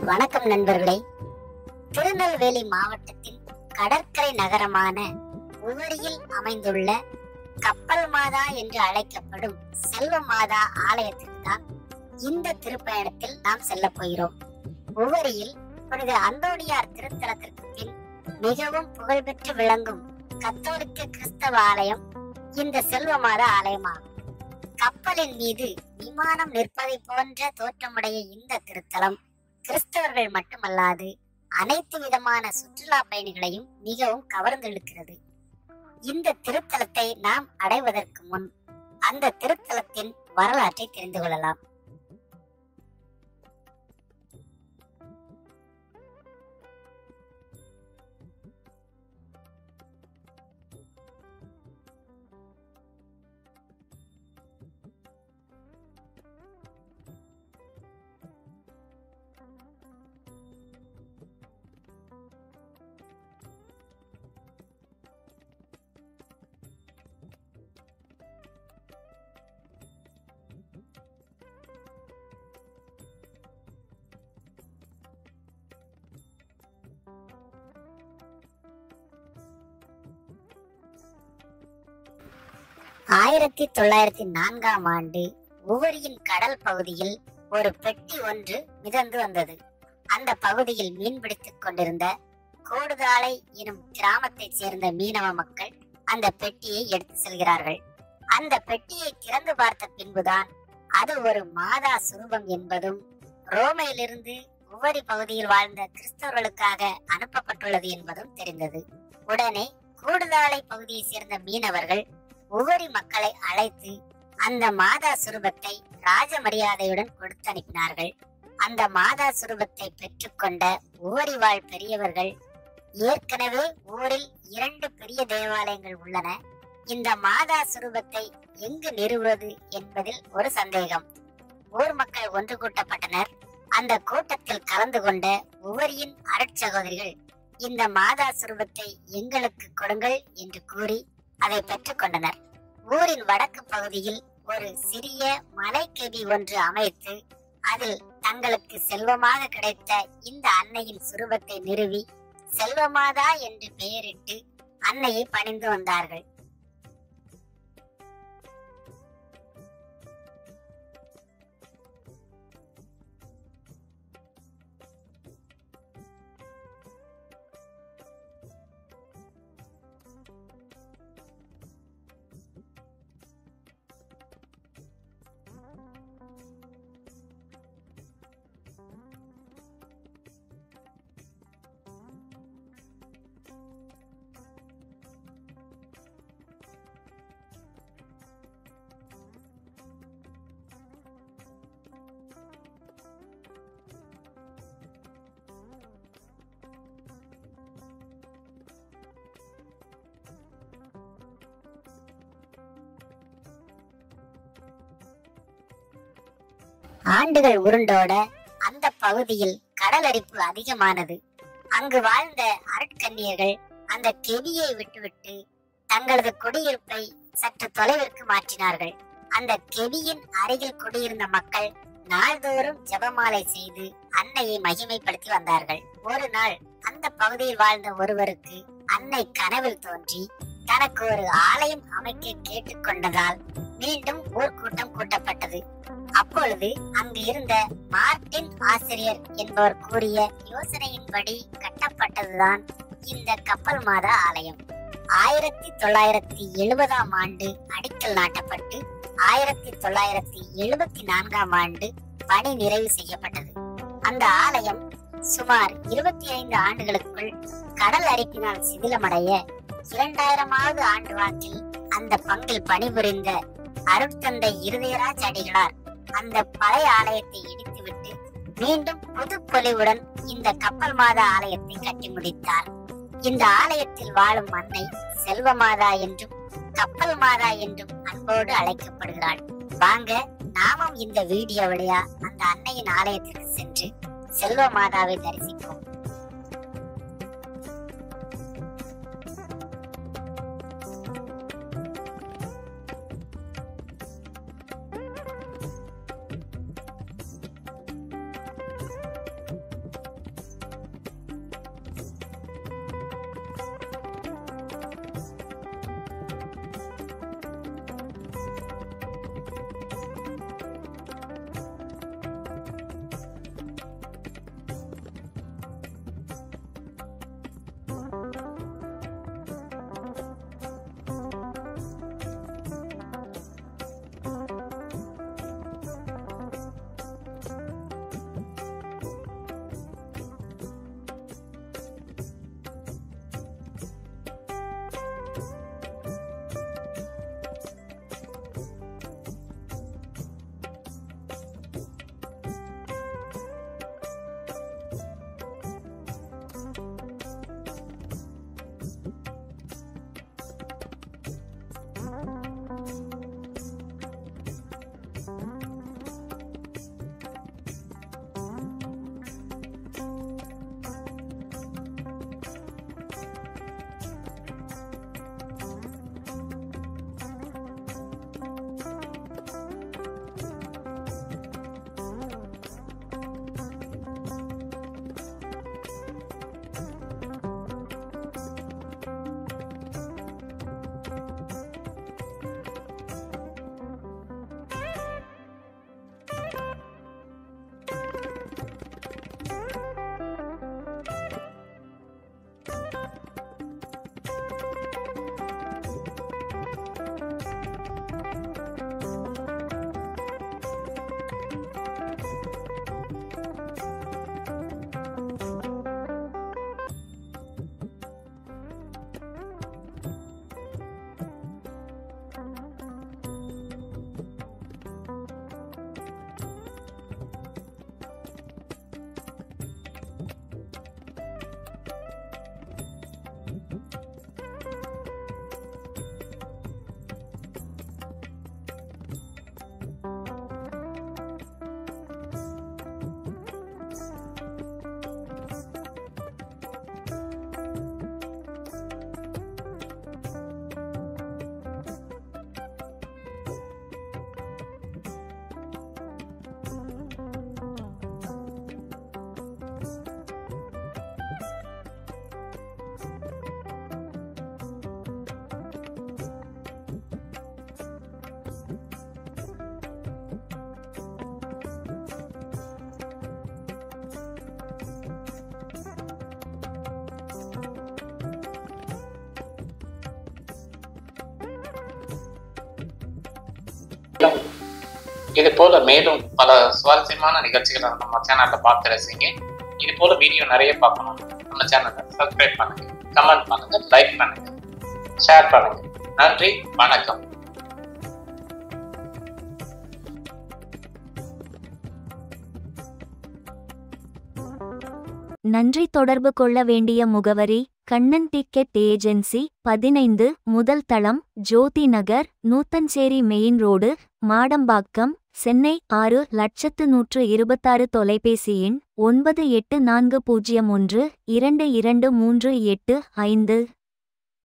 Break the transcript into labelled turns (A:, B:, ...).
A: வணக்கம் நண்பர்களே. திருநெல்வேலி மாவட்டத்தின் கடற்கரை நகரமான உவரியில் அமைந்துள்ள கப்பல் மாதா என்று அழைக்கப்படும் செல்வ மாதா ஆலயத்துக்கு தான் இந்த திருப்பயணத்தில் நாம் செல்ல போகிறோம். உவரியில் புனித அந்தோணியார் திருத்தலத்திற்கு பின் மிகவும் புகழ்பெற்று விளங்கும் கத்தோலிக்க கிறிஸ்தவ ஆலயம் இந்த செல்வ மாதா ஆலயமாகும். கப்பலின் மீது விமானம் நிற்பதை போன்ற தோற்றமுடைய இந்த திருத்தலம் கிறிஸ்தவர்கள் மட்டுமல்லாது அனைத்து விதமான சுற்றுலா பயணிகளையும் மிகவும் கவர்ந்தெழுக்கிறது. இந்த திருத்தலத்தை நாம் அடைவதற்கு முன் அந்த திருத்தலத்தின் வரலாற்றை தெரிந்து கொள்ளலாம். ஆயிரத்தி 1904 ஆண்டு உவரியின் கடல் பகுதியில் ஒரு பெட்டி ஒன்று மிதந்து வந்தது. அந்த பகுதியில் மீன்பிடித்துக் கொண்டிருந்த கோடுதாளை எனும் கிராமத்தை சேர்ந்த மீனவ மக்கள் அந்த பெட்டியை எடுத்து செல்கிறார்கள். அந்த பெட்டியை திறந்து பார்த்த பின்புதான் அது ஒரு மாதா சுரூபம் என்பதும் ரோமையிலிருந்து உவரி பகுதியில் வாழ்ந்த கிறிஸ்தவர்களுக்காக அனுப்பப்பட்டுள்ளது என்பதும் தெரிந்தது. உடனே கோடுதாளை பகுதியை சேர்ந்த மீனவர்கள் உவரி மக்களை அழைத்து அந்த மாதா சுரூபத்தை ராஜ மரியாதையுடன் கொடுத்து அனுப்பினார்கள். அந்த மாதா சுரூபத்தை பெற்றுக்கொண்ட உவரி வாழ் பெரியவர்கள், ஏற்கனவே ஊரில் 2 பெரிய தேவாலயங்கள் உள்ளன, இந்த மாதா சுரூபத்தை எங்கு நிறுவுவது என்பதில் ஒரு சந்தேகம். ஊர் மக்கள் ஒன்று கூட்டப்பட்டனர். அந்த கூட்டத்தில் கலந்து கொண்ட உவரியின் அருட்சகோதரிகள், இந்த மாதா சுரூபத்தை எங்களுக்கு கொடுங்கள் என்று கூறி அதை பெற்றுக் கொண்டனர். ஊரின் வடக்கு பகுதியில் ஒரு சிறிய மலைக்கெபி ஒன்று அமைத்து அதில் தங்களுக்கு செல்வமாக கிடைத்த இந்த அன்னையின் சுரூபத்தை நிறுவி செல்வமாதா என்று பெயரிட்டு அன்னையை பணிந்து வந்தார்கள். ஆண்டுகள் உருண்டோட அந்த பகுதியில் கடல் அரிப்பு அதிகமானது. அங்கு வாழ்ந்த அருட்கன்னியர்கள் அந்த கெபியை விட்டுவிட்டு தங்களது குடியிருப்பை சற்று தொலைவிற்கு மாற்றினார்கள். அந்த கெபியின் அருகில் குடியிருந்த மக்கள் நாள்தோறும் ஜெபமாலை செய்து அன்னையை மகிமைப்படுத்தி வந்தார்கள். ஒரு நாள் அந்த பகுதியில் வாழ்ந்த ஒருவருக்கு அன்னை கனவில் தோன்றி தனக்கு ஒரு ஆலயம் அமைக்க கேட்டுக்கொண்டதால் மீண்டும் ஊர்க்கூட்டம் கூட்டப்பட்டது. அப்பொழுது அங்கு இருந்த மார்டின் ஆசிரியர் என்பவர் கூறிய யோசனையின்படி கட்டப்பட்டதுதான் இந்த கப்பல் மாதா ஆலயம். 1970 ஆண்டு அடிக்கல் நாட்டப்பட்டு 1974 ஆண்டு பணி நிறைவு செய்யப்பட்டது. அந்த ஆலயம் சுமார் 25 ஆண்டுகளுக்குள் கடல் அரிப்பினால் சிதிலமடைய 2000வது ஆண்டு வாக்கில் அந்த பங்கில் பணிபுரிந்த அருட்தந்தை இருதயராஜ் அடிகளார் அந்த பழைய ஆலயத்தை இடித்துவிட்டு மீண்டும் புது பொலிவுடன் இந்த கப்பல் மாதா ஆலயத்தை கட்டி முடித்தார். இந்த ஆலயத்தில் வாழும் அன்னை செல்வ மாதா என்றும் கப்பல் மாதா என்றும் அன்போடு அழைக்கப்படுகிறாள். வாங்க நாமும் இந்த வீடியோ வழியா அந்த அன்னையின் ஆலயத்திற்கு சென்று செல்வ மாதாவை தரிசிப்போம்.
B: இது போல மேலும் பல சுவாரஸ்யமான நிகழ்ச்சிகளை நம்ம சேனல்ல பார்த்து ரசிங்க. இது போல வீடியோ நிறைய பார்க்கணும். நம்ம சேனலை சப்ஸ்கிரைப் பண்ணுங்க, கமெண்ட் பண்ணுங்க, லைக் பண்ணுங்க, ஷேர் பண்ணுங்க. நன்றி, வணக்கம்.
C: நன்றி. தொடர்பு கொள்ள வேண்டிய முகவரி: கண்ணன் டிக்கெட் ஏஜென்சி, 15 முதல் தளம், ஜோதி நகர், நூத்தஞ்சேரி மெயின் ரோடு, மாடம்பாக்கம், சென்னை 6126. தொலைபேசி எண் 9840122385.